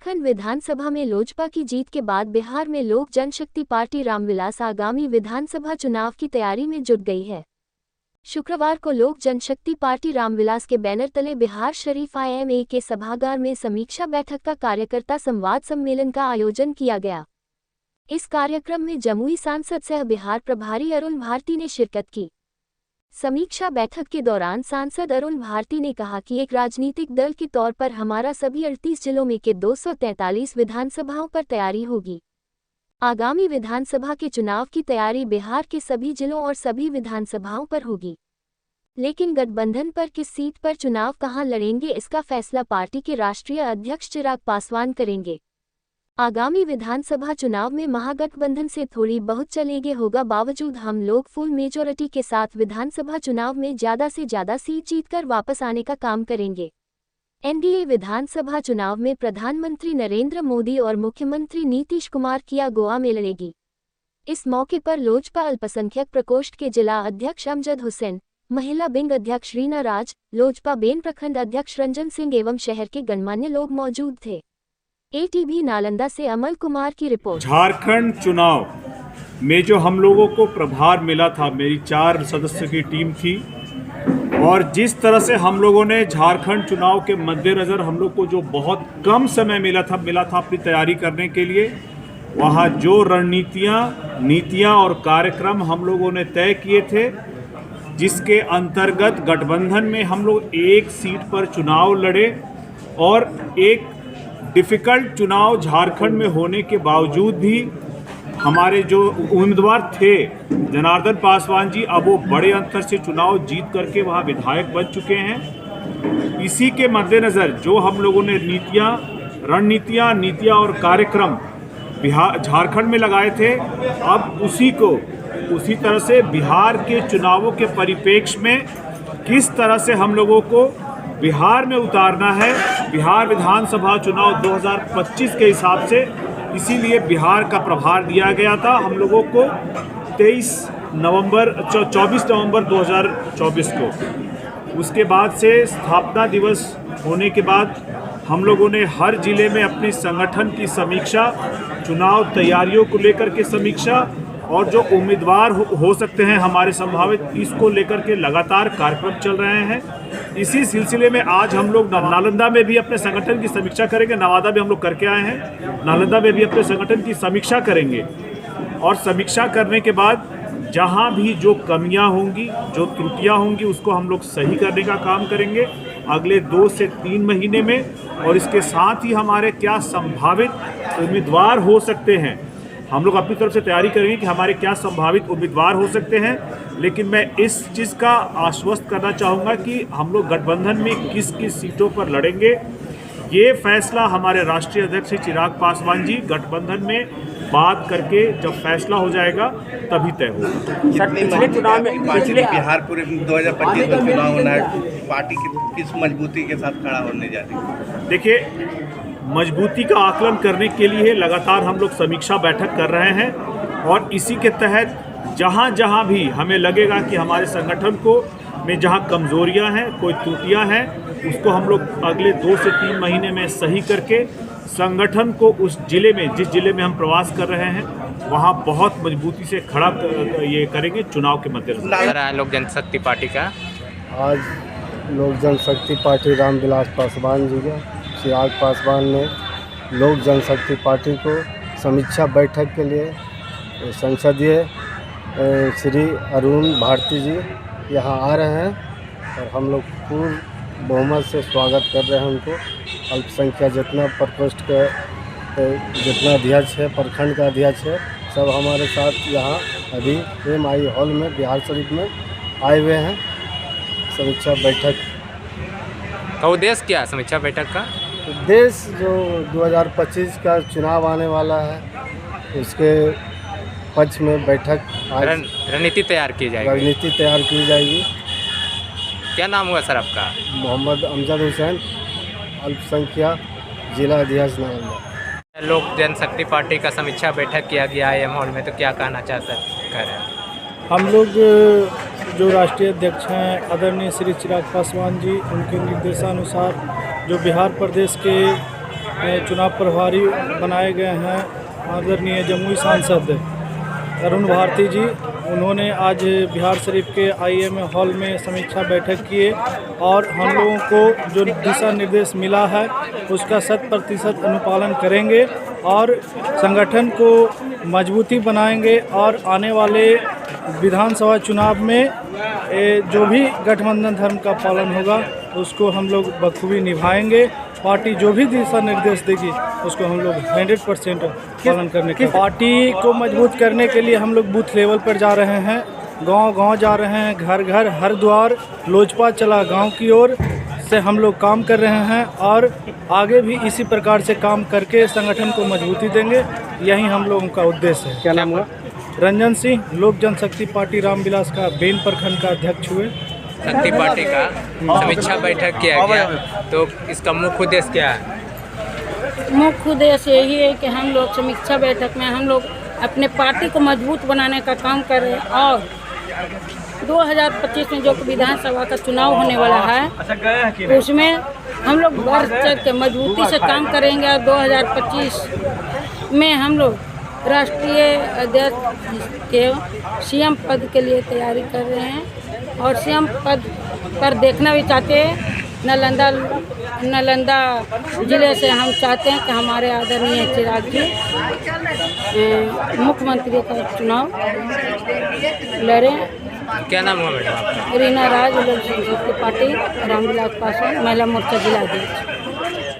झारखंड विधानसभा में लोजपा की जीत के बाद बिहार में लोक जनशक्ति पार्टी रामविलास आगामी विधानसभा चुनाव की तैयारी में जुट गई है। शुक्रवार को लोक जनशक्ति पार्टी रामविलास के बैनर तले बिहार शरीफ IMA के सभागार में समीक्षा बैठक का कार्यकर्ता संवाद सम्मेलन का आयोजन किया गया। इस कार्यक्रम में जमुई सांसद सह बिहार प्रभारी अरुण भारती ने शिरकत की। समीक्षा बैठक के दौरान सांसद अरुण भारती ने कहा कि एक राजनीतिक दल के तौर पर हमारा सभी 38 जिलों में के 243 विधानसभाओं पर तैयारी होगी। आगामी विधानसभा के चुनाव की तैयारी बिहार के सभी जिलों और सभी विधानसभाओं पर होगी, लेकिन गठबंधन पर किस सीट पर चुनाव कहां लड़ेंगे इसका फैसला पार्टी के राष्ट्रीय अध्यक्ष चिराग पासवान करेंगे। आगामी विधानसभा चुनाव में महागठबंधन से थोड़ी बहुत चलेंगे होगा, बावजूद हम लोग फुल मेजॉरिटी के साथ विधानसभा चुनाव में ज्यादा से ज्यादा सीट जीतकर वापस आने का काम करेंगे। NDA विधानसभा चुनाव में प्रधानमंत्री नरेंद्र मोदी और मुख्यमंत्री नीतीश कुमार किया गोवा में लड़ेगी। इस मौके पर लोजपा अल्पसंख्यक प्रकोष्ठ के जिला अध्यक्ष अमजद हुसैन, महिला विंग अध्यक्ष रीना राज, लोजपा बेन प्रखंड अध्यक्ष रंजन सिंह एवं शहर के गणमान्य लोग मौजूद थे। ATV नालंदा से अमल कुमार की रिपोर्ट। झारखंड चुनाव में जो हम लोगों को प्रभार मिला था, मेरी 4 सदस्य की टीम थी, और जिस तरह से हम लोगों ने झारखंड चुनाव के मद्देनज़र हम लोग को जो बहुत कम समय मिला था अपनी तैयारी करने के लिए, वहाँ जो नीतियाँ और कार्यक्रम हम लोगों ने तय किए थे, जिसके अंतर्गत गठबंधन में हम लोग एक सीट पर चुनाव लड़े और एक डिफ़िकल्ट चुनाव झारखंड में होने के बावजूद भी हमारे जो उम्मीदवार थे जनार्दन पासवान जी, अब वो बड़े अंतर से चुनाव जीत करके वहाँ विधायक बन चुके हैं। इसी के मद्देनज़र जो हम लोगों ने नीतियाँ और कार्यक्रम झारखंड में लगाए थे, अब उसी तरह से बिहार के चुनावों के परिप्रेक्ष्य में किस तरह से हम लोगों को बिहार में उतारना है, बिहार विधानसभा चुनाव 2025 के हिसाब से। इसीलिए बिहार का प्रभार दिया गया था हम लोगों को 24 नवंबर 2024 को। उसके बाद से स्थापना दिवस होने के बाद हम लोगों ने हर जिले में अपने संगठन की समीक्षा, चुनाव तैयारियों को लेकर के समीक्षा, और जो उम्मीदवार हो सकते हैं हमारे संभावित, इसको लेकर के लगातार कार्यक्रम चल रहे हैं। इसी सिलसिले में आज हम लोग नालंदा में भी अपने संगठन की समीक्षा करेंगे। नवादा भी हम लोग करके आए हैं, नालंदा में भी अपने संगठन की समीक्षा करेंगे, और समीक्षा करने के बाद जहां भी जो कमियां होंगी, जो त्रुटियां होंगी, उसको हम लोग सही करने का काम करेंगे अगले 2 से 3 महीने में। और इसके साथ ही हमारे क्या संभावित उम्मीदवार हो सकते हैं, हम लोग अपनी तरफ से तैयारी करेंगे कि हमारे क्या संभावित उम्मीदवार हो सकते हैं। लेकिन मैं इस चीज़ का आश्वस्त करना चाहूँगा कि हम लोग गठबंधन में किस किस सीटों पर लड़ेंगे, ये फैसला हमारे राष्ट्रीय अध्यक्ष चिराग पासवान जी गठबंधन में बात करके जब फैसला हो जाएगा तभी तय होगा। पिछले चुनाव में बिहार पूरे 2025 में चुनाव होना है, पार्टी की किस मजबूती के साथ खड़ा होने जा रही है? देखिए, मजबूती का आकलन करने के लिए लगातार हम लोग समीक्षा बैठक कर रहे हैं, और इसी के तहत जहां भी हमें लगेगा कि हमारे संगठन को में जहां कमज़ोरियां हैं, कोई त्रुटियां हैं, उसको हम लोग अगले 2 से 3 महीने में सही करके संगठन को उस जिले में, जिस जिले में हम प्रवास कर रहे हैं, वहां बहुत मजबूती से खड़ा ये करेंगे चुनाव के मद्देनजर। लोक जनशक्ति पार्टी का आज लोक जनशक्ति पार्टी रामविलास पासवान जी का चिराग पासवान ने लोक जनशक्ति पार्टी को समीक्षा बैठक के लिए संसदीय श्री अरुण भारती जी यहाँ आ रहे हैं, और हम लोग पूर्ण बहुमत से स्वागत कर रहे हैं उनको। अल्पसंख्यक जितना प्रकोष्ठ का जितना अध्यक्ष है, प्रखंड का अध्यक्ष है, सब हमारे साथ यहाँ अभी MI हॉल में बिहार शरीफ में आए हुए हैं। समीक्षा बैठक का उद्देश्य क्या है? समीक्षा बैठक का उद्देश्य जो 2025 का चुनाव आने वाला है, उसके पक्ष में बैठक, रणनीति तैयार की जाएगी। क्या नाम हुआ सर आपका? मोहम्मद अमजद हुसैन, अल्पसंख्यक जिला अध्यक्ष नालंदा। लोक जनशक्ति पार्टी का समीक्षा बैठक किया गया IM हॉल में, तो क्या कहना चाहते हैं? हम लोग जो राष्ट्रीय अध्यक्ष हैं आदरणीय श्री चिराग पासवान जी, उनके निर्देशानुसार जो बिहार प्रदेश के चुनाव प्रभारी बनाए गए हैं आदरणीय जमुई सांसद अरुण भारती जी। उन्होंने आज बिहार शरीफ के IEM हॉल में समीक्षा बैठक किए और हम लोगों को जो दिशा निर्देश मिला है उसका 100% अनुपालन करेंगे और संगठन को मजबूती बनाएंगे और आने वाले विधानसभा चुनाव में जो भी गठबंधन धर्म का पालन होगा उसको हम लोग बखूबी निभाएंगे। पार्टी जो भी दिशा निर्देश देगी उसको हम लोग 100% पालन करने का। पार्टी को मजबूत करने के लिए हम लोग बूथ लेवल पर जा रहे हैं, गांव-गांव जा रहे हैं, घर घर हर द्वार लोजपा चला गांव की ओर से हम लोग काम कर रहे हैं और आगे भी इसी प्रकार से काम करके संगठन को मजबूती देंगे। यही हम लोगों का उद्देश्य है। क्या नाम हुआ? रंजन सिंह, लोक जनशक्ति पार्टी रामविलास का बेन प्रखंड का अध्यक्ष हुए। शक्ति पार्टी का समीक्षा बैठक किया गया, तो इसका मुख्य उद्देश्य क्या है? मुख्य उद्देश्य यही है कि हम लोग समीक्षा बैठक में हम लोग अपने पार्टी को मजबूत बनाने का काम कर रहे हैं और 2025 में जो विधानसभा का चुनाव होने वाला है उसमें हम लोग बढ़ चढ़ के मजबूती से काम करेंगे और 2025 में हम लोग राष्ट्रीय अध्यक्ष के CM पद के लिए तैयारी कर रहे हैं और CM पद पर देखना भी चाहते हैं। नालंदा जिले से हम चाहते हैं कि हमारे आदरणीय चिराग जी मुख्यमंत्री का चुनाव लड़ें। क्या नाम हुआ मैडम आपका? रीना राज, लोक जनशक्ति पार्टी रामविलास पासवान, महिला मोर्चा जिला अध्यक्ष।